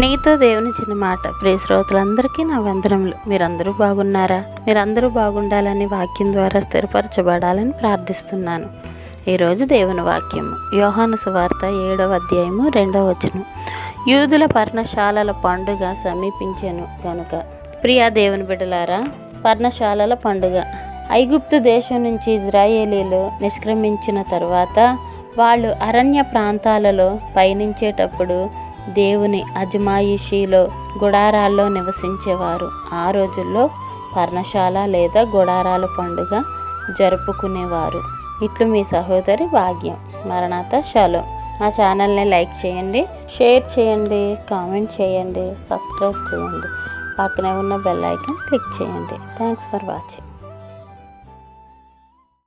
నీతో దేవుని చిన్న మాట. ప్రియ శ్రోతలందరికీ నా వందనములు. మీరందరూ బాగున్నారా? మీరందరూ బాగుండాలని, వాక్యం ద్వారా స్థిరపరచబడాలని ప్రార్థిస్తున్నాను. ఈరోజు దేవుని వాక్యము యోహాను సువార్త 7వ అధ్యాయము 2వ వచనం. యూదుల పర్ణశాలల పండుగ సమీపించెను కనుక. ప్రియా దేవుని బిడ్డలారా, పర్ణశాలల పండుగ ఐగుప్తు దేశం నుంచి ఇజ్రాయేలీలు నిష్క్రమించిన తరువాత వాళ్ళు అరణ్య ప్రాంతాలలో పయనించేటప్పుడు దేవుని అజమాయిషీలో గుడారాల్లో నివసించేవారు. ఆ రోజుల్లో పర్ణశాల లేదా గుడారాల పండుగ జరుపుకునేవారు. ఇట్లు మీ సహోదరి భాగ్యం. మరణాత షాలోమ్. మా ఛానల్ని లైక్ చేయండి, షేర్ చేయండి, కామెంట్ చేయండి, సబ్స్క్రైబ్ చేయండి. పక్కనే ఉన్న బెల్ ఐకాన్ క్లిక్ చేయండి. Thanks for watching.